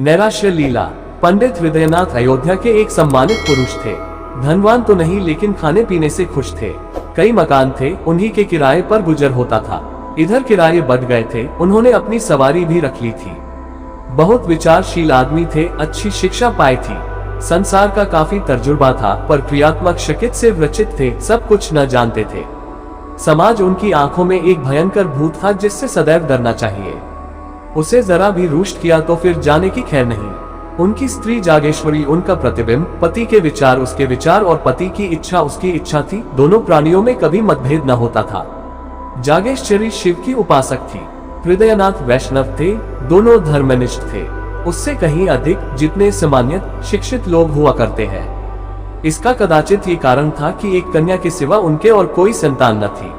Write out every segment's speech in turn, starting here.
नैराश्य लीला। पंडित हृदयनाथ अयोध्या के एक सम्मानित पुरुष थे। धनवान तो नहीं, लेकिन खाने पीने से खुश थे। कई मकान थे, उन्हीं के किराए पर गुजर होता था। इधर किराए बढ़ गए थे, उन्होंने अपनी सवारी भी रख ली थी। बहुत विचारशील आदमी थे, अच्छी शिक्षा पाई थी, संसार का काफी तजुर्बा था, पर क्रियात्मक शकित से विरचित थे, सब कुछ न जानते थे। समाज उनकी आंखों में एक भयंकर भूत था जिससे सदैव डरना चाहिए। उसे जरा भी रुष्ट किया तो फिर जाने की खैर नहीं। उनकी स्त्री जागेश्वरी उनका प्रतिबिंब, पति के विचार उसके विचार और पति की इच्छा उसकी इच्छा थी। दोनों प्राणियों में कभी मतभेद न होता था। जागेश्वरी शिव की उपासक थी, हृदयनाथ वैष्णव थे, दोनों धर्मनिष्ठ थे, उससे कहीं अधिक, जितने सामान्य शिक्षित लोग हुआ करते हैं। इसका कदाचित ये कारण था कि एक कन्या के सिवा उनके और कोई संतान न थी।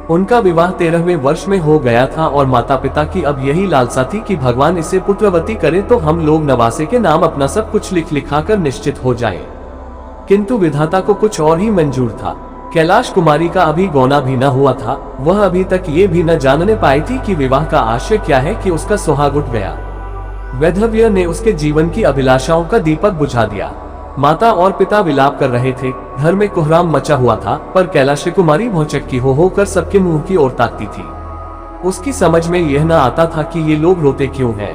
उनका विवाह 13वें वर्ष में हो गया था और माता पिता की अब यही लालसा थी कि भगवान इसे पुत्रवती करे तो हम लोग नवासे के नाम अपना सब कुछ लिख लिखाकर निश्चित हो जाएं। किंतु विधाता को कुछ और ही मंजूर था। कैलाश कुमारी का अभी गौना भी न हुआ था। वह अभी तक ये भी न जानने पाई थी कि विवाह का आशय क्या है कि उसका सुहाग उठ गया। वैधव्य ने उसके जीवन की अभिलाषाओं का दीपक बुझा दिया। माता और पिता विलाप कर रहे थे, घर में कोहराम मचा हुआ था, पर कैलाश कुमारी भौचक्की हो होकर सबके मुंह की ओर ताकती थी। उसकी समझ में यह न आता था कि ये लोग रोते क्यों हैं।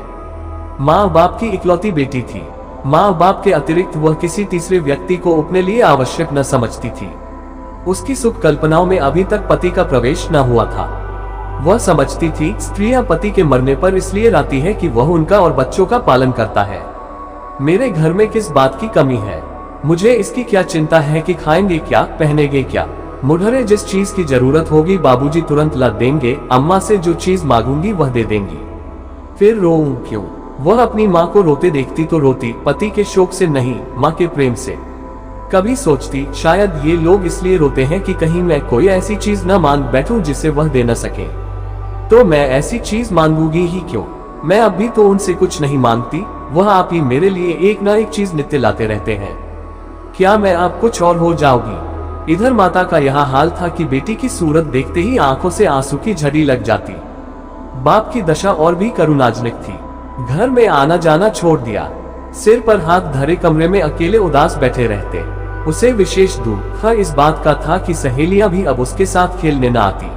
माँ बाप की इकलौती बेटी थी। माँ बाप के अतिरिक्त वह किसी तीसरे व्यक्ति को अपने लिए आवश्यक न समझती थी। उसकी सुख कल्पनाओं में अभी तक पति का प्रवेश न हुआ था। वह समझती थी स्त्रियां पति के मरने पर इसलिए राती है कि वह उनका और बच्चों का पालन करता है। मेरे घर में किस बात की कमी है, मुझे इसकी क्या चिंता है कि खाएंगे क्या, पहनेंगे क्या। मुझे जिस चीज की जरूरत होगी बाबूजी तुरंत ला देंगे, अम्मा से जो चीज मांगूंगी वह दे देंगी। फिर रोऊं क्यों? वह अपनी माँ को रोते देखती तो रोती, पति के शोक से नहीं, माँ के प्रेम से। कभी सोचती शायद ये लोग इसलिए रोते हैं कि कहीं मैं कोई ऐसी चीज न मांग बैठूं जिसे वह दे न सके। तो मैं ऐसी चीज मांगूंगी ही क्यों? मैं अब भी तो उनसे कुछ नहीं मांगती, वह आप ही मेरे लिए एक ना एक चीज नित्य लाते रहते हैं। क्या मैं अब कुछ और हो जाऊंगी? इधर माता का यह हाल था कि बेटी की सूरत देखते ही आंखों से आंसू की झड़ी लग जाती। बाप की दशा और भी करुणाजनक थी। घर में आना जाना छोड़ दिया, सिर पर हाथ धरे कमरे में अकेले उदास बैठे रहते। उसे विशेष दुख इस बात का था कि सहेलियां भी अब उसके साथ खेलने न आती।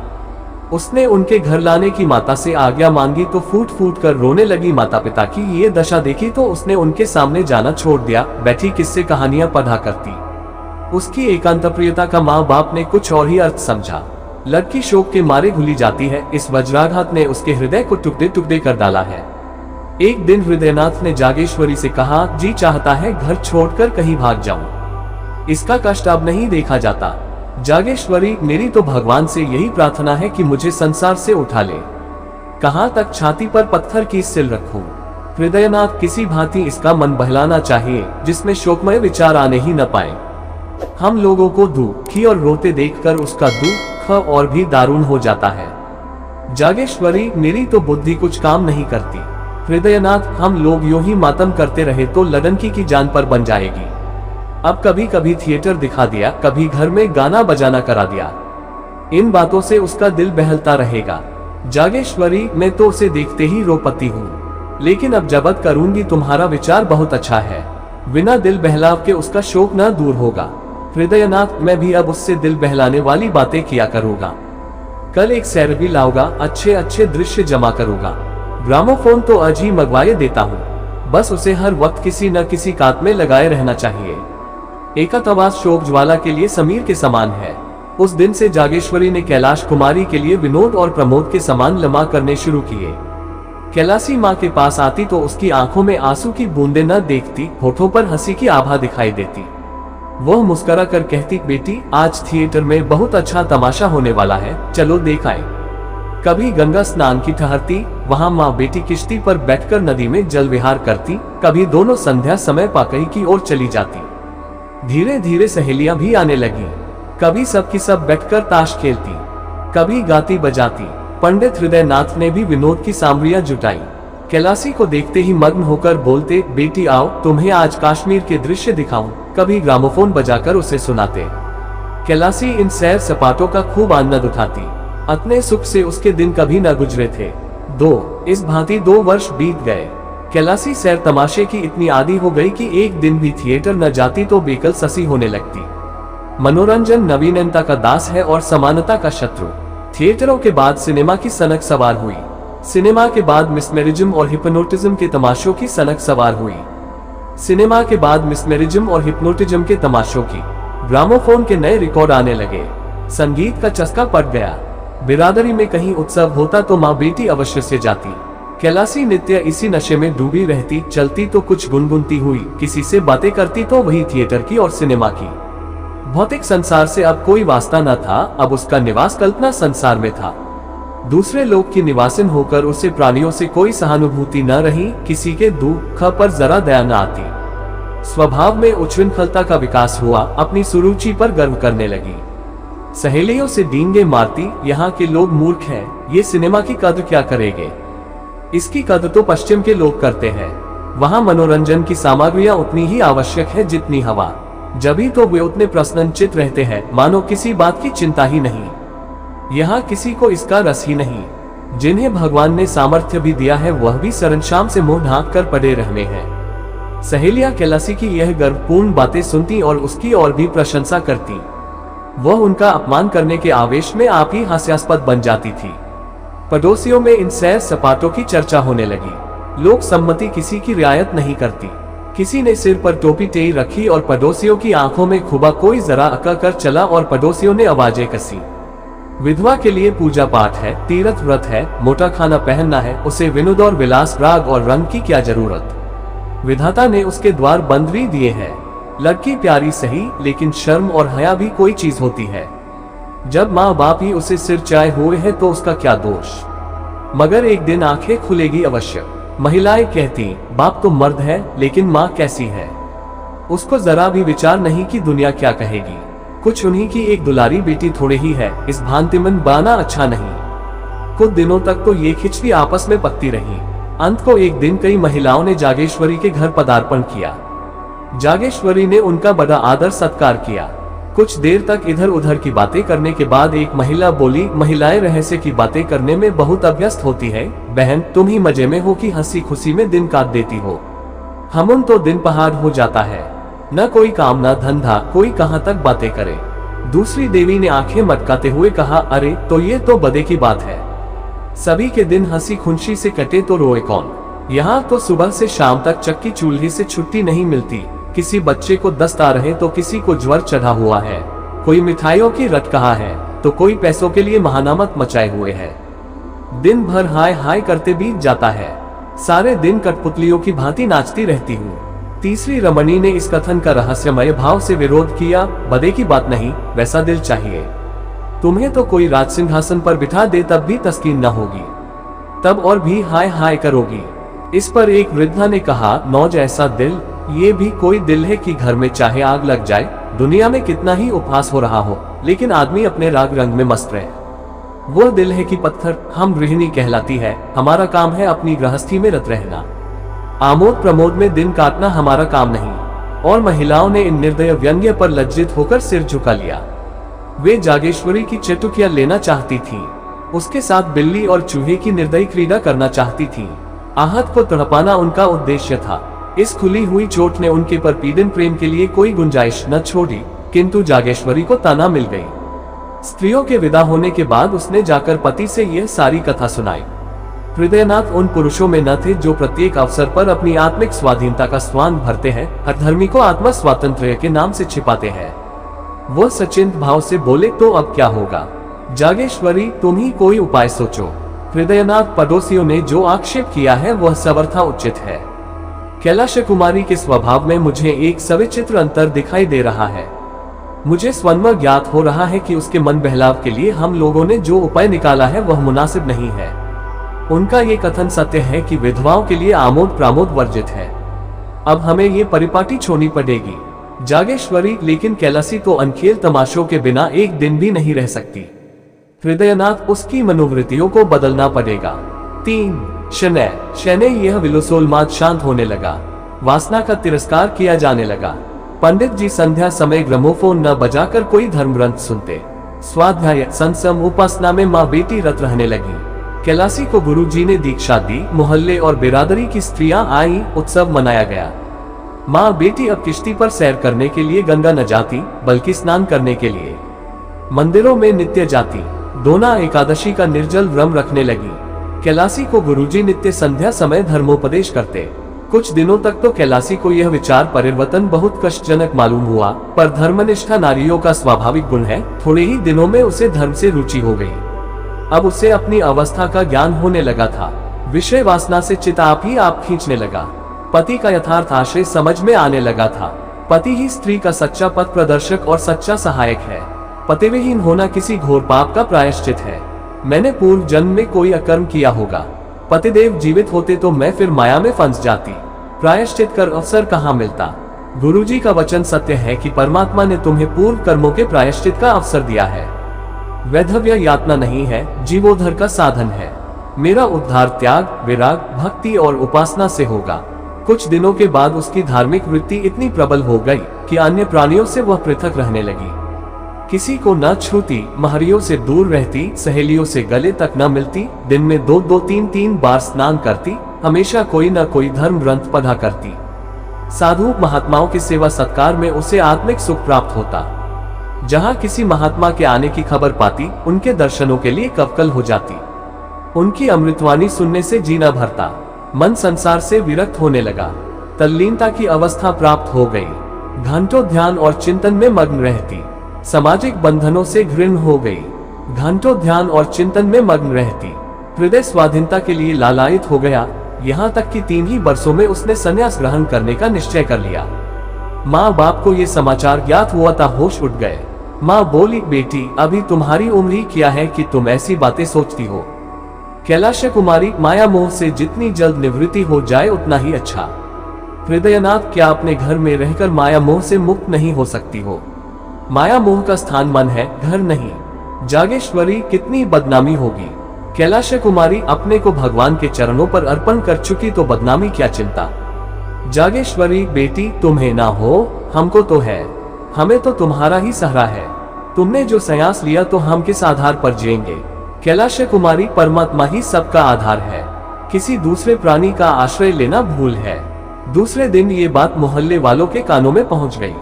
उसने उनके घर लाने की माता से आज्ञा मांगी तो फूट फूट कर रोने लगी। माता पिता की ये दशा देखी तो उसने उनके सामने जाना छोड़ दिया, बैठी किस्से कहानियां पढ़ा करती। उसकी एकांत प्रियता का माँ बाप ने कुछ और ही अर्थ समझा। लड़की शोक के मारे घुली जाती है, इस वज्राघात ने उसके हृदय को टुकड़े टुकड़े कर डाला है। एक दिन हृदयनाथ ने जागेश्वरी से कहा, जी चाहता है घर छोड़कर कहीं भाग जाऊं, इसका कष्ट अब नहीं देखा जाता। जागेश्वरी, मेरी तो भगवान से यही प्रार्थना है कि मुझे संसार से उठा ले। कहां तक छाती पर पत्थर की सिल रखूं? हृदयनाथ, किसी भांति इसका मन बहलाना चाहिए जिसमें शोकमय विचार आने ही न पाए। हम लोगों को दुखी और रोते देखकर उसका दुख और भी दारुण हो जाता है। जागेश्वरी, मेरी तो बुद्धि कुछ काम नहीं करती। हृदयनाथ, हम लोग यूं ही मातम करते रहे तो लगन की जान पर बन जाएगी। अब कभी कभी थिएटर दिखा दिया, कभी घर में गाना बजाना करा दिया, इन बातों से उसका दिल बहलता रहेगा। जागेश्वरी, मैं तो उसे देखते ही रो पती हूँ, लेकिन अब जबत करूंगी। तुम्हारा विचार बहुत अच्छा है, बिना दिल बहलाव के उसका शोक न दूर होगा। हृदयनाथ, मैं भी अब उससे दिल बहलाने वाली बातें किया करूंगा। कल एक सैरवी लाऊंगा, अच्छे अच्छे दृश्य जमा करूंगा। ग्रामोफोन तो आज ही मंगवाए देता हूँ, बस उसे हर वक्त किसी न किसी कात में लगाए रहना चाहिए। एकांतवास शोक ज्वाला के लिए समीर के समान है। उस दिन से जागेश्वरी ने कैलाश कुमारी के लिए विनोद और प्रमोद के समान लम्हा करने शुरू किए। कैलाशी माँ के पास आती तो उसकी आंखों में आंसू की बूंदें न देखती, होठों पर हंसी की आभा दिखाई देती। वह मुस्कुरा कर कहती, बेटी आज थिएटर में बहुत अच्छा तमाशा होने वाला है, चलो देख आए। कभी गंगा स्नान की ठहरती, वहाँ माँ बेटी किश्ती पर बैठकर नदी में जल विहार करती, कभी दोनों संध्या समय पाकई की ओर चली जाती। धीरे धीरे सहेलियां भी आने लगी, कभी सब की सब बैठकर ताश खेलती, कभी गाती बजाती। पंडित हृदयनाथ ने भी विनोद की सामग्रियां जुटाई। कैलाशी को देखते ही मग्न होकर बोलते, बेटी आओ तुम्हें आज कश्मीर के दृश्य दिखाऊं। कभी ग्रामोफोन बजाकर उसे सुनाते। कैलाशी इन सैर सपाटों का खूब आनंद उठाती। अपने सुख से उसके दिन कभी न गुजरे थे। इस भांति 2 वर्ष बीत गए। कैलासी सैर तमाशे की इतनी आदी हो गई कि एक दिन भी थिएटर न जाती तो बेकल ससी होने लगती। मनोरंजन नवीनता का दास है और समानता का शत्रु। थिएटरों के बाद सिनेमा की सनक सवार हुई। सिनेमा के बाद मिसमेरिज्म और हिप्नोटिज्म के तमाशों की सनक सवार हुई। सिनेमा के बाद मिसमेरिज्म और हिप्नोटिज्म के तमाशों की। ग्रामोफोन के नए रिकॉर्ड आने लगे। संगीत का चस्का पड़ गया। बिरादरी में कहीं उत्सव होता तो माँ बेटी अवश्य से जाती। कैलासी नित्य इसी नशे में डूबी रहती, चलती तो कुछ गुनगुनती हुई, किसी से बातें करती तो वही थिएटर की और सिनेमा की। भौतिक संसार से अब कोई वास्ता न था, अब उसका निवास कल्पना संसार में था। दूसरे लोग की निवासिन होकर उसे प्राणियों से कोई सहानुभूति न रही, किसी के दुख पर जरा दया न आती। स्वभाव में उच्छृंखलता का विकास हुआ, अपनी सुरुचि पर गर्व करने लगी। सहेलियों से डींगे मारती, यहाँ के लोग मूर्ख हैं, ये सिनेमा की कद्र क्या करेंगे। इसकी कद्र तो पश्चिम के लोग करते हैं। वहाँ मनोरंजन की सामग्रियां उतनी ही आवश्यक है जितनी हवा। जभी तो वे उतने प्रसन्नचित्त रहते हैं मानो किसी बात की चिंता ही नहीं। यहाँ किसी को इसका रस ही नहीं। जिन्हें भगवान ने सामर्थ्य भी दिया है वह भी सरंजाम से मुंह ढांक कर पड़े रहने हैं। सहेलियां कैलासी की यह गर्वपूर्ण बातें सुनती और उसकी और भी प्रशंसा करती। वह उनका अपमान करने के आवेश में आप ही हास्यास्पद बन जाती थी। पड़ोसियों में इन सैर सपाटों की चर्चा होने लगी। लोक सम्मति किसी की रियायत नहीं करती। किसी ने सिर पर टोपी टेई रखी और पड़ोसियों की आंखों में खुबा कोई जरा अका कर चला और पड़ोसियों ने आवाजें कसी। विधवा के लिए पूजा पाठ है, तीर्थ व्रत है, मोटा खाना पहनना है, उसे विनोद और विलास, राग और रंग की क्या जरूरत। विधाता ने उसके द्वार बंद भी दिए हैं। लड़की प्यारी सही, लेकिन शर्म और हया भी कोई चीज होती है। जब माँ बाप ही उसे सिर चाहे हुए हैं तो उसका क्या दोष। मगर एक दिन आंखें खुलेगी अवश्य। महिलाएं कहती, बाप तो मर्द है लेकिन माँ कैसी है। उसको जरा भी विचार नहीं कि दुनिया क्या कहेगी। कुछ उन्हीं की एक दुलारी बेटी थोड़े ही है, इस भांति मन बाना अच्छा नहीं। कुछ दिनों तक तो ये खिचड़ी आपस में पकती रही। अंत को एक दिन कई महिलाओं ने जागेश्वरी के घर पदार्पण किया। जागेश्वरी ने उनका बड़ा आदर सत्कार किया। कुछ देर तक इधर उधर की बातें करने के बाद एक महिला बोली, महिलाएं रहस्य की बातें करने में बहुत अभ्यस्त होती है। बहन, तुम ही मजे में हो कि हंसी खुशी में दिन काट देती हो। हम तो दिन पहाड़ हो जाता है, न कोई काम न धंधा, कोई कहाँ तक बातें करे। दूसरी देवी ने आंखें मटकाते हुए कहा, अरे तो ये तो बदे की बात है। सभी के दिन हंसी खुशी से कटे तो रोए कौन। यहाँ तो सुबह से शाम तक चक्की चूल्हे से छुट्टी नहीं मिलती। किसी बच्चे को दस्त आ रहे तो किसी को ज्वर चढ़ा हुआ है, कोई मिठाइयों की रट कहा है तो कोई पैसों के लिए महानामत मचाए हुए है। दिन भर हाय हाय करते बीत जाता है। सारे दिन कठपुतलियों की भांति नाचती रहती हूँ। तीसरी रमणी ने इस कथन का रहस्यमय भाव से विरोध किया, बदे की बात नहीं, वैसा दिल चाहिए। तुम्हें तो कोई राज सिंहासन पर बिठा दे तब भी तस्कीन न होगी, तब और भी हाय हाय करोगी। इस पर एक वृद्धा ने कहा, नौज ऐसा दिल, ये भी कोई दिल है कि घर में चाहे आग लग जाए, दुनिया में कितना ही उपहास हो रहा हो, लेकिन आदमी अपने राग रंग में मस्त रहे। वो दिल है कि पत्थर, हम गृहिणी कहलाती है, हमारा काम है अपनी गृहस्थी में रत रहना। आमोद प्रमोद में दिन काटना हमारा काम नहीं। और महिलाओं ने इन निर्दय व्यंग्य पर लज्जित होकर सिर झुका लिया। वे जागेश्वरी की चटुकियां लेना चाहती थीं। उसके साथ बिल्ली और चूहे की निर्दयी क्रीड़ा करना चाहती थीं। आहत को तड़पाना उनका उद्देश्य था। इस खुली हुई चोट ने उनके पर पीड़न प्रेम के लिए कोई गुंजाइश न छोड़ी, किंतु जागेश्वरी को ताना मिल गई। स्त्रियों के विदा होने के बाद उसने जाकर पति से यह सारी कथा सुनाई। हृदयनाथ उन पुरुषों में न थे जो प्रत्येक अवसर पर अपनी आत्मिक स्वाधीनता का स्वांग भरते हैं, हर धर्मी को आत्मा स्वातंत्र्य के नाम से छिपाते हैं। वो सचिंत भाव से बोले, तो अब क्या होगा जागेश्वरी, तुम ही कोई उपाय सोचो। हृदयनाथ, पड़ोसियों ने जो आक्षेप किया है वह सर्वथा उचित है। कैलाश कुमारी के स्वभाव में मुझे एक सविचित्र अंतर दिखाई दे रहा है। मुझे स्वयं ज्ञात हो रहा है कि उसके मन बहलाव के लिए हम लोगों ने जो उपाय निकाला है वह मुनासिब नहीं है। उनका ये कथन सत्य है कि विधवाओं के लिए आमोद प्रमोद वर्जित है। अब हमें ये परिपाटी छोड़नी पड़ेगी जागेश्वरी, लेकिन कैलासी तो अनखेल तमाशों के बिना एक दिन भी नहीं रह सकती। हृदयनाथ, उसकी मनोवृत्तियों को बदलना पड़ेगा। 3 शनय शनय यह विलोसोन्माद शांत होने लगा। वासना का तिरस्कार किया जाने लगा। पंडित जी संध्या समय ग्रामोफोन न बजाकर कोई धर्म ग्रंथ सुनते। स्वाध्याय संसम उपासना में माँ बेटी रत रहने लगी। कैलासी को गुरुजी ने दीक्षा दी। मोहल्ले और बिरादरी की स्त्रियां आई, उत्सव मनाया गया। माँ बेटी अब किश्ती पर सैर करने के लिए गंगा न जाती, बल्कि स्नान करने के लिए मंदिरों में नित्य जाती। दोना एकादशी का निर्जल व्रम रखने लगी। कैलासी को गुरुजी नित्य संध्या समय धर्मोपदेश करते। कुछ दिनों तक तो कैलासी को यह विचार परिवर्तन बहुत कष्टजनक मालूम हुआ, पर धर्मनिष्ठा नारियों का स्वाभाविक गुण है। थोड़े ही दिनों में उसे धर्म से रुचि हो गई। अब उसे अपनी अवस्था का ज्ञान होने लगा था। विषय वासना से चित्त आप ही आप खींचने लगा। पति का यथार्थ आशय समझ में आने लगा था। पति ही स्त्री का सच्चा पथ प्रदर्शक और सच्चा सहायक है। पतिविहीन होना किसी घोर पाप का प्रायश्चित है। मैंने पूर्व जन्म में कोई अकर्म किया होगा। पतिदेव जीवित होते तो मैं फिर माया में फंस जाती। प्रायश्चित कर अवसर कहाँ मिलता। गुरुजी का वचन सत्य है कि परमात्मा ने तुम्हें पूर्व कर्मों के प्रायश्चित का अवसर दिया है। वैधव्य यातना नहीं है, जीवोद्धार का साधन है। मेरा उद्धार त्याग, विराग, भक्ति और उपासना से होगा। कुछ दिनों के बाद उसकी धार्मिक वृत्ति इतनी प्रबल हो गई कि अन्य प्राणियों से वह पृथक रहने लगी। किसी को न छूती, महरियों से दूर रहती, सहेलियों से गले तक न मिलती, दिन में 2-2, 3-3 बार स्नान करती, हमेशा कोई न कोई धर्म ग्रंथ पढ़ा करती। साधु महात्माओं की सेवा सत्कार में उसे आत्मिक सुख प्राप्त होता। जहाँ किसी महात्मा के आने की खबर पाती, उनके दर्शनों के लिए कवकल हो जाती। उनकी अमृतवाणी सुनने से जीना भरता। मन संसार से विरक्त होने लगा। तल्लीनता की अवस्था प्राप्त हो गई। घंटों ध्यान और चिंतन में मग्न रहती। सामाजिक बंधनों से घृण हो गई। घंटों ध्यान और चिंतन में मग्न रहती। हृदय स्वाधीनता के लिए लालायित हो गया। यहाँ तक कि 3 ही वर्षों में उसने संन्यास ग्रहण करने का निश्चय कर लिया। माँ बाप को ये समाचार ज्ञात हुआ था, होश उठ गए। माँ बोली, बेटी अभी तुम्हारी उम्र ही क्या है कि तुम ऐसी बातें सोचती हो। कैलाश कुमारी, माया मोह से जितनी जल्द निवृत्ति हो जाए उतना ही अच्छा। हृदयनाथ, क्या अपने घर में रहकर माया मोह से मुक्त नहीं हो सकती हो? माया मोह का स्थान मन है, घर नहीं। जागेश्वरी, कितनी बदनामी होगी। कैलाश कुमारी, अपने को भगवान के चरणों पर अर्पण कर चुकी तो बदनामी क्या चिंता। जागेश्वरी, बेटी तुम्हें ना हो, हमको तो है। हमें तो तुम्हारा ही सहारा है। तुमने जो संन्यास लिया तो हम किस आधार पर जिएंगे। कैलाश कुमारी, परमात्मा ही सबका आधार है। किसी दूसरे प्राणी का आश्रय लेना भूल है। दूसरे दिन ये बात मोहल्ले वालों के कानों में पहुंच गई।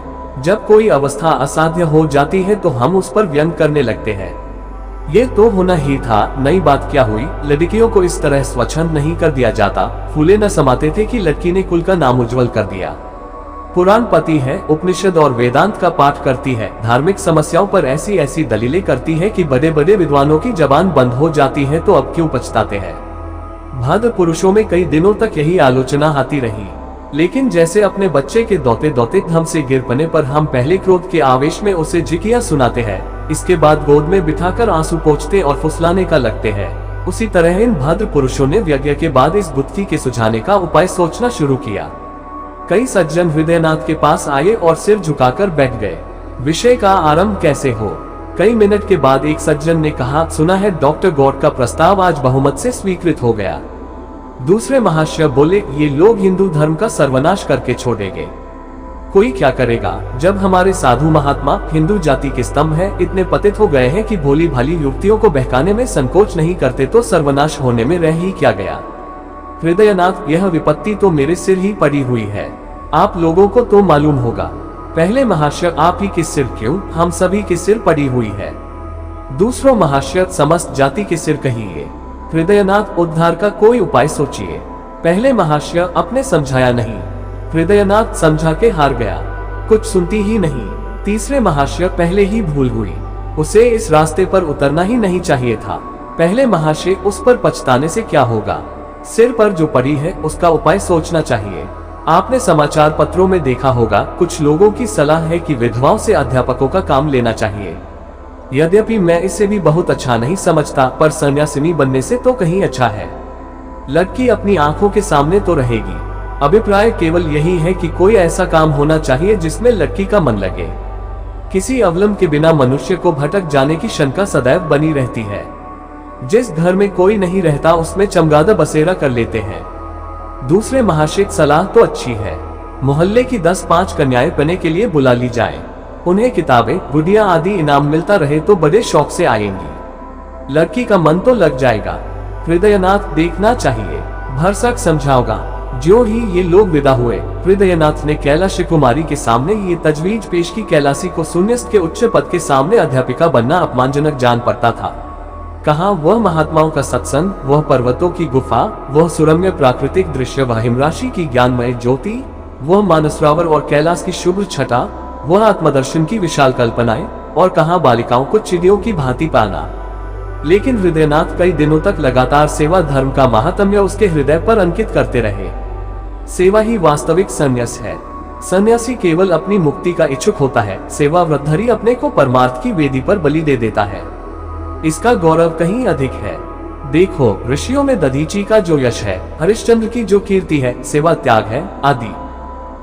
जब कोई अवस्था असाध्य हो जाती है तो हम उस पर व्यंग करने लगते हैं। ये तो होना ही था। नई बात क्या हुई, लड़कियों को इस तरह स्वच्छंद नहीं कर दिया जाता। फूले न समाते थे कि लड़की ने कुल का नाम उज्जवल कर दिया। पुराण पति है, उपनिषद और वेदांत का पाठ करती है, धार्मिक समस्याओं पर ऐसी ऐसी दलीलें करती है कि बड़े बड़े विद्वानों की जबान बंद हो जाती है, तो अब क्यों पछताते हैं। भद्र पुरुषों में कई दिनों तक यही आलोचना आती रही। लेकिन जैसे अपने बच्चे के दौते दौते धम से गिर पड़ने पर हम पहले क्रोध के आवेश में उसे जिकिया सुनाते हैं, इसके बाद गोद में बिठाकर आंसू पोंछते और फुसलाने का लगते हैं, उसी तरह इन भद्र पुरुषों ने यज्ञ के बाद इस बुद्धि के सुझाने का उपाय सोचना शुरू किया। कई सज्जन हृदयनाथ के पास आए और सिर झुकाकर बैठ गए। विषय का आरंभ कैसे हो। कई मिनट के बाद एक सज्जन ने कहा, सुना है डॉक्टर गौड़ का प्रस्ताव आज बहुमत से स्वीकृत हो गया। दूसरे महाशय बोले, ये लोग हिंदू धर्म का सर्वनाश करके छोड़ेंगे। कोई क्या करेगा, जब हमारे साधु महात्मा हिंदू जाति के स्तंभ हैं, इतने पतित हो गए हैं कि भोली भाली युवतियों को बहकाने में संकोच नहीं करते, तो सर्वनाश होने में रह ही क्या गया। हृदयनाथ, यह विपत्ति तो मेरे सिर ही पड़ी हुई है। आप लोगों को तो मालूम होगा। पहले महाशय, आप ही के सिर क्यों, हम सभी के सिर पड़ी हुई है। दूसरों महाशय, समस्त जाति के सिर कहिए। हृदयनाथ, उद्धार का कोई उपाय सोचिए। पहले महाशय, अपने समझाया नहीं। हृदयनाथ समझा के हार गया, कुछ सुनती ही नहीं। तीसरे महाशय, पहले ही भूल हुई, उसे इस रास्ते पर उतरना ही नहीं चाहिए था। पहले महाशय, उस पर पछताने से क्या होगा, सिर पर जो पड़ी है उसका उपाय सोचना चाहिए। आपने समाचार पत्रों में देखा होगा, कुछ लोगों की सलाह है कि विधवाओं से अध्यापकों का काम लेना चाहिए। यद्यपि मैं इसे भी बहुत अच्छा नहीं समझता, पर सन्यासिनी बनने से तो कहीं अच्छा है। लड़की अपनी आंखों के सामने तो रहेगी। अभिप्राय केवल यही है कि कोई ऐसा काम होना चाहिए जिसमें लड़की का मन लगे। किसी अवलंब के बिना मनुष्य को भटक जाने की शंका सदैव बनी रहती है। जिस घर में कोई नहीं रहता उसमें चमगादड़ बसेरा कर लेते हैं। दूसरे महाशय, सलाह तो अच्छी है। मोहल्ले की 10-5 कन्याएं पढ़ने के लिए बुला ली जाए। उन्हें किताबें, गुड़िया आदि इनाम मिलता रहे तो बड़े शौक से आएंगी। लड़की का मन तो लग जाएगा। हृदयनाथ देखना चाहिए, भरसक समझाओगा। ज्यों ही ये लोग विदा हुए, हृदयनाथ ने कैलाश कुमारी के सामने ये तजवीज पेश की। कैलाशी को शून्यस्त के उच्च पद के सामने अध्यापिका बनना अपमानजनक जान पड़ता था। कहाँ वह महात्माओं का सत्संग, वह पर्वतों की गुफा, वह सुरम्य प्राकृतिक दृश्य, वह हिमराशि की ज्ञानमय ज्योति, वह मानसरोवर और कैलाश की शुभ्र छटा, वह आत्मदर्शन की विशाल कल्पनाएं, और कहाँ बालिकाओं को चिड़ियों की भांति पाना। लेकिन हृदयनाथ कई दिनों तक लगातार सेवा धर्म का महात्म्य उसके हृदय पर अंकित करते रहे। सेवा ही वास्तविक संन्यास है। सन्यासी केवल अपनी मुक्ति का इच्छुक होता है, सेवा व्रतधरी अपने को परमार्थ की वेदी पर बलि दे देता है। इसका गौरव कहीं अधिक है। देखो, ऋषियों में दधीची का जो यश है, हरिश्चंद्र की जो कीर्ति है, सेवा त्याग है आदि।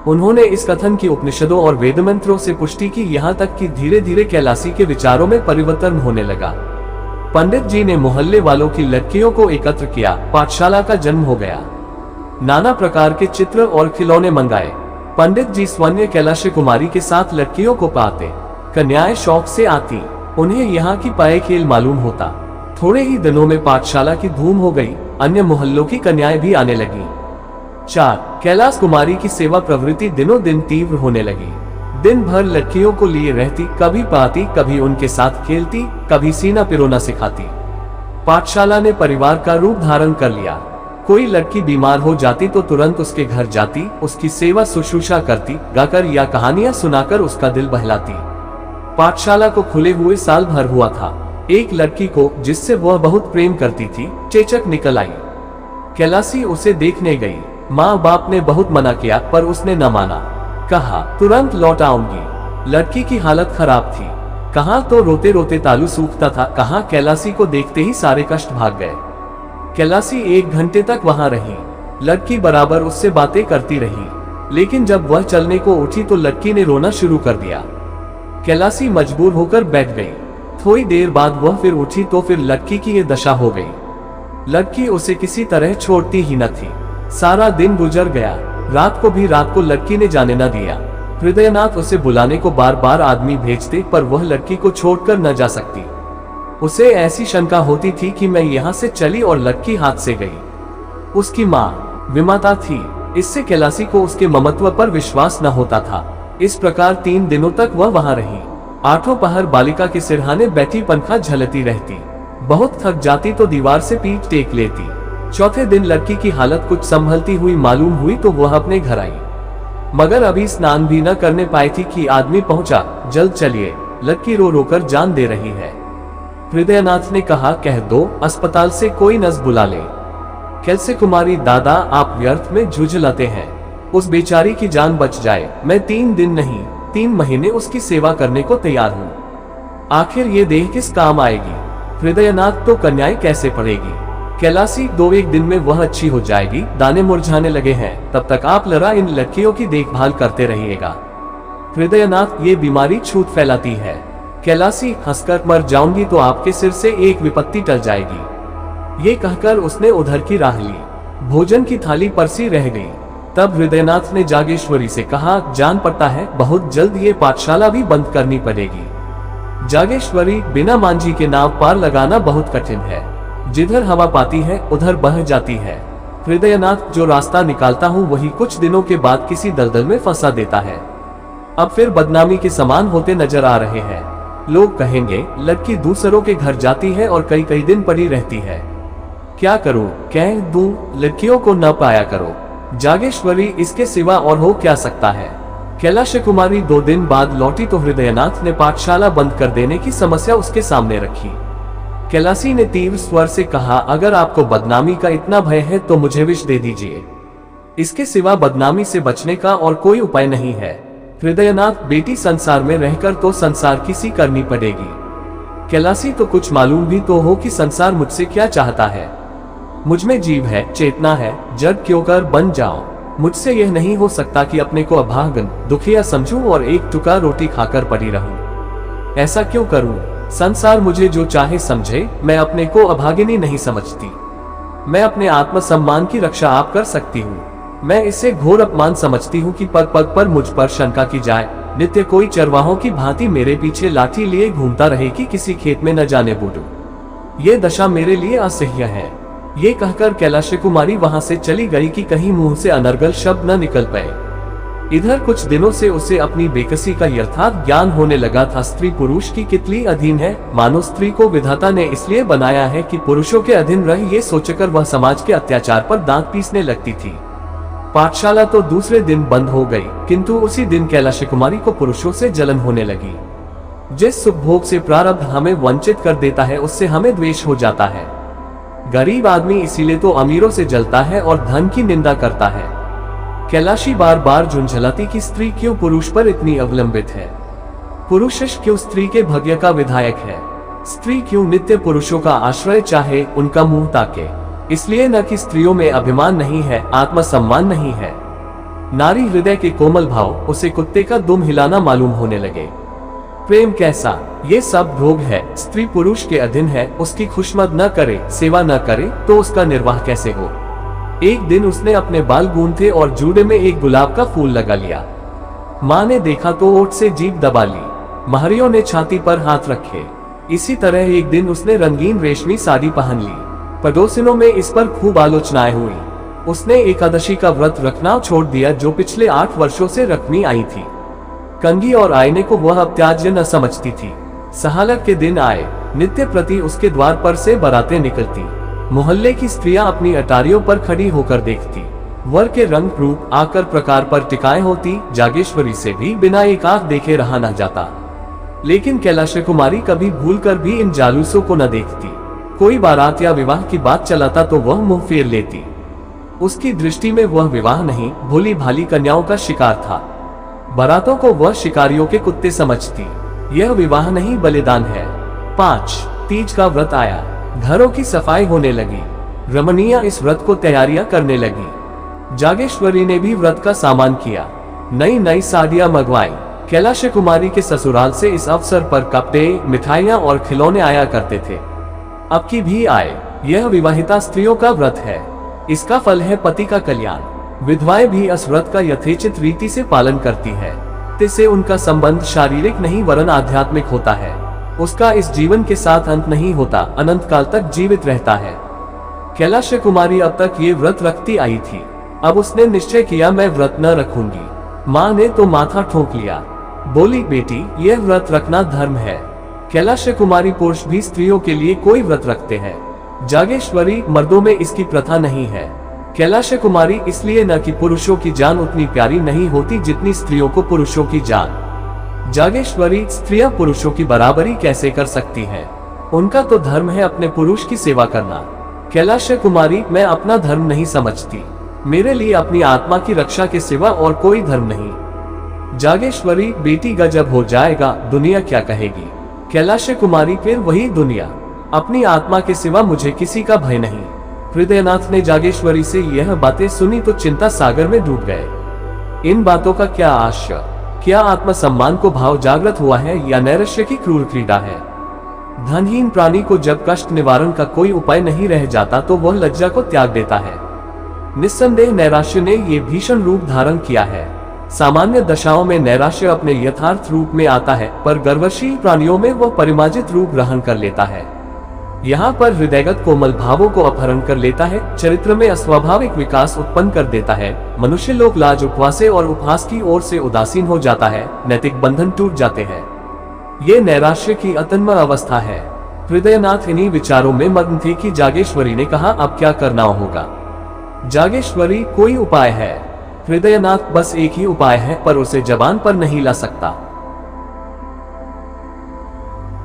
उन्होंने इस कथन की उपनिषदों और वेद मंत्रों से पुष्टि की, यहाँ तक कि धीरे धीरे कैलाशी के विचारों में परिवर्तन होने लगा। पंडित जी ने मोहल्ले वालों की लड़कियों को एकत्र किया, पाठशाला का जन्म हो गया। नाना प्रकार के चित्र और खिलौने मंगाए। पंडित जी स्वयं कैलाश कुमारी के साथ लड़कियों को पाते, कन्याएं शौक से आती, उन्हें यहाँ की पाए खेल मालूम होता। थोड़े ही दिनों में पाठशाला की धूम हो गई, अन्य मोहल्लों की कन्याएं भी आने लगी। 4. कैलाश कुमारी की सेवा प्रवृत्ति दिनों दिन तीव्र होने लगी। दिन भर लड़कियों को लिए रहती, कभी पाती, कभी उनके साथ खेलती, कभी सीना पिरोना सिखाती। पाठशाला ने परिवार का रूप धारण कर लिया। कोई लड़की बीमार हो जाती तो तुरंत उसके घर जाती, उसकी सेवा शुश्रूषा करती, गाकर या कहानियां सुनाकर उसका दिल बहलाती। पाठशाला को खुले हुए साल भर हुआ था। एक लड़की को, जिससे वह बहुत प्रेम करती थी, चेचक निकल आई। कैलाशी उसे देखने गई। माँ बाप ने बहुत मना किया, पर उसने न माना। कहा, तुरंत लौट आऊंगी। लड़की की हालत खराब थी। कहाँ तो रोते रोते तालू सूखता था, कहाँ कैलाशी को देखते ही सारे कष्ट भाग गए। कैलाशी 1 घंटे तक वहां रही। लड़की बराबर उससे बातें करती रही, लेकिन जब वह चलने को उठी तो लड़की ने रोना शुरू कर दिया। कैलाशी मजबूर होकर बैठ गई। थोड़ी देर बाद वह फिर उठी तो फिर लड़की की ये दशा हो गई। लड़की उसे किसी तरह छोड़ती ही न थी। सारा दिन गुजर गया। रात को लड़की ने जाने न दिया। हृदयनाथ उसे बुलाने को बार बार आदमी भेजते, पर वह लड़की को छोड़कर न जा सकती। उसे ऐसी शंका होती थी कि मैं यहाँ से चली और लड़की हाथ से गई। उसकी माँ विमाता थी, इससे कैलाशी को उसके ममत्व पर विश्वास न होता था। इस प्रकार 3 दिनों तक वह वहां रही। 8 पहर बालिका के सिरहाने बैठी पंखा झलती रहती। बहुत थक जाती तो दीवार से पीठ टेक लेती। चौथे दिन लड़की की हालत कुछ संभलती हुई मालूम हुई तो वह अपने घर आई, मगर अभी स्नान भी न करने पाई थी कि आदमी पहुंचा। जल्द चलिए, लड़की रो रोकर जान दे रही है। हृदयनाथ ने कहा, कह दो अस्पताल से कोई नर्स बुला ले। कैलाश कुमारी, दादा आप व्यर्थ में झुंझलाते हैं। उस बेचारी की जान बच जाए। मैं 3 दिन नहीं 3 महीने उसकी सेवा करने को तैयार हूँ। आखिर ये देह किस काम आएगी? हृदयनाथ, तो कन्याएं कैसे पढ़ेगी? कैलाशी, 2-1 दिन में वह अच्छी हो जाएगी। दाने मुरझाने लगे हैं, तब तक आप लड़ा इन लड़कियों की देखभाल करते रहिएगा। हृदयनाथ, ये बीमारी छूत फैलाती है। कैलाशी, हंसकर, मर जाऊंगी तो आपके सिर से एक विपत्ति टल जाएगी। ये कहकर उसने उधर की राह ली। भोजन की थाली परसी रह गई। तब हृदयनाथ ने जागेश्वरी से कहा, जान पड़ता है बहुत जल्द ये पाठशाला भी बंद करनी पड़ेगी। जागेश्वरी, बिना मांझी के नाव पार लगाना बहुत कठिन है। जिधर हवा पाती है उधर बह जाती है। हृदयनाथ, जो रास्ता निकालता हूँ वही कुछ दिनों के बाद किसी दलदल में फंसा देता है। अब फिर बदनामी के समान होते नजर आ रहे हैं। लोग कहेंगे लड़की दूसरों के घर जाती है और कई कई दिन पड़ी रहती है। क्या करूं? कह दूं लड़कियों को न पाया करो। जागेश्वरी, इसके सिवा और हो क्या सकता है? कैलाश कुमारी 2 दिन बाद लौटी तो हृदयनाथ ने पाठशाला बंद कर देने की समस्या उसके सामने रखी। कैलाशी ने तीव्र स्वर से कहा, अगर आपको बदनामी का इतना भय है तो मुझे विष दे दीजिए। इसके सिवा बदनामी से बचने का और कोई उपाय नहीं है। हृदयनाथ, बेटी संसार में रहकर तो संसार किसी करनी पड़ेगी। कैलाशी, तो कुछ मालूम भी तो हो कि संसार मुझसे क्या चाहता है। मुझ में जीव है, चेतना है, जड़ क्यों कर बन जाऊं। मुझसे यह नहीं हो सकता कि अपने को अभागन दुखिया समझूं और एक टुकड़ा रोटी खाकर पड़ी रहूं। ऐसा क्यों करूं? संसार मुझे जो चाहे समझे, मैं अपने को अभागिनी नहीं समझती। मैं अपने आत्मसम्मान की रक्षा आप कर सकती हूँ। मैं इसे घोर अपमान समझती हूँ कि पग पग पर मुझ पर शंका की जाए। नित्य कोई चरवाहों की भांति मेरे पीछे लाठी लिए घूमता रहे कि किसी खेत में न जाने बूटूं। ये दशा मेरे लिए असह्य है। ये कहकर कैलाश कुमारी वहां से चली गई कि कहीं मुंह से अनर्गल शब्द न निकल पाए। इधर कुछ दिनों से उसे अपनी बेकसी का यथार्थ ज्ञान होने लगा था। स्त्री पुरुष की कितनी अधीन है, मानो स्त्री को विधाता ने इसलिए बनाया है कि पुरुषों के अधीन रहे, ये सोचकर वह समाज के अत्याचार पर दांत पीसने लगती थी। पाठशाला तो दूसरे दिन बंद हो गई, किंतु उसी दिन कैलाश कुमारी को पुरुषों से जलन होने लगी। जिस सुख भोग से प्रारब्ध हमें वंचित कर देता है, उससे हमें द्वेष हो जाता है। गरीब आदमी इसीलिए तो अमीरों से जलता है और धन की निंदा करता है। कैलाशी बार बार झुंझलाती कि स्त्री क्यों पुरुष पर इतनी अवलंबित है, पुरुष क्यों स्त्री के भाग्य का विधायक है, स्त्री क्यों नित्य पुरुषों का आश्रय चाहे, उनका मुंह ताके। इसलिए न कि स्त्रियों में अभिमान नहीं है, आत्मसम्मान नहीं है। नारी हृदय के कोमल भाव उसे कुत्ते का दुम हिलाना मालूम होने लगे। प्रेम कैसा, ये सब भोग है। स्त्री पुरुष के अधीन है, उसकी खुशमद न करे, सेवा न करे तो उसका निर्वाह कैसे हो। एक दिन उसने अपने बाल गूंथे और जूड़े में एक गुलाब का फूल लगा लिया। माँ ने देखा तो ओठ से जीभ दबा ली। महरियों ने छाती पर हाथ रखे। इसी तरह एक दिन उसने रंगीन रेशमी साड़ी पहन ली। पड़ोसिनों में इस पर खूब आलोचनाएं हुई। उसने एकादशी का व्रत रखना छोड़ दिया, जो पिछले 8 वर्षों से रखनी आई थी। कंघी और आईने को वह अब त्याज्य न समझती थी। सहालक के दिन आए, नित्य प्रति उसके द्वार पर से बारातें निकलती। मोहल्ले की स्त्रियां अपनी अटारियों पर खड़ी होकर देखती। वर के रंग रूप आकर प्रकार पर टिकाए होती। जागेश्वरी से भी बिना एक आंख देखे रहा न जाता। लेकिन कैलाश कुमारी कभी भूलकर भी इन जालूसों को न देखती। कोई बारात या विवाह की बात चलाता तो वह मुंह फेर लेती। उसकी दृष्टि में वह विवाह नहीं, भोली भाली कन्याओं का शिकार था। बारातों को वह शिकारियों के कुत्ते समझती। यह विवाह नहीं, बलिदान है। 5 तीज का व्रत आया। घरों की सफाई होने लगी। रमणीया इस व्रत को तैयारियां करने लगी। जागेश्वरी ने भी व्रत का सामान किया। नई नई साड़ियां मंगवाई। कैलाश कुमारी के ससुराल से इस अवसर पर कपड़े, मिठाइयां और खिलौने आया करते थे। अब की भी आए। यह विवाहिता स्त्रियों का व्रत है। इसका फल है पति का कल्याण। विधवाएं भी इस व्रत का यथेचित रीति से पालन करती है। इससे उनका संबंध शारीरिक नहीं वरन आध्यात्मिक होता है। उसका इस जीवन के साथ अंत नहीं होता, अनंत काल तक जीवित रहता है। कैलाश कुमारी अब तक ये व्रत रखती आई थी। अब उसने निश्चय किया, मैं व्रत न रखूंगी। माँ ने तो माथा ठोक लिया। बोली, बेटी, यह व्रत रखना धर्म है। कैलाश कुमारी पुरुष भी स्त्रियों के लिए कोई व्रत रखते हैं। जागेश्वरी मर्दों में इसकी प्रथा नहीं है। कैलाश कुमारी इसलिए न कि पुरुषों की जान उतनी प्यारी नहीं होती जितनी स्त्रियों को पुरुषों की जान। जागेश्वरी, स्त्रियां पुरुषों की बराबरी कैसे कर सकती हैं? उनका तो धर्म है अपने पुरुष की सेवा करना। कैलाश कुमारी, मैं अपना धर्म नहीं समझती। मेरे लिए अपनी आत्मा की रक्षा के सिवा और कोई धर्म नहीं। जागेश्वरी, बेटी गजब हो जाएगा, दुनिया क्या कहेगी। कैलाश कुमारी, फिर वही दुनिया। अपनी आत्मा के सिवा मुझे किसी का भय नहीं। हृदयनाथ ने जागेश्वरी से यह बातें सुनी तो चिंता सागर में डूब गए। इन बातों का क्या आश्चर्य। क्या आत्मसम्मान को भाव जागृत हुआ है या नैराश्य की क्रूर क्रीड़ा है? धनहीन प्राणी को जब कष्ट निवारण का कोई उपाय नहीं रह जाता तो वह लज्जा को त्याग देता है। निस्संदेह नैराश्य ने ये भीषण रूप धारण किया है। सामान्य दशाओं में नैराश्य अपने यथार्थ रूप में आता है, पर गर्वशील प्राणियों में वह परिमार्जित रूप ग्रहण कर लेता है। यहाँ पर हृदयगत कोमल भावों को अपहरण कर लेता है, चरित्र में अस्वाभाविक विकास उत्पन्न कर देता है। मनुष्य लोग लाज, उपवासे और उपहास की ओर से उदासीन हो जाता है। नैतिक बंधन टूट जाते हैं। ये नैराश्य की अतन्म अवस्था है। हृदयनाथ इन्हीं विचारों में मग्न थे कि जागेश्वरी ने कहा, अब क्या करना होगा? जागेश्वरी, कोई उपाय है? हृदयनाथ, बस एक ही उपाय है, पर उसे जबान पर नहीं ला सकता।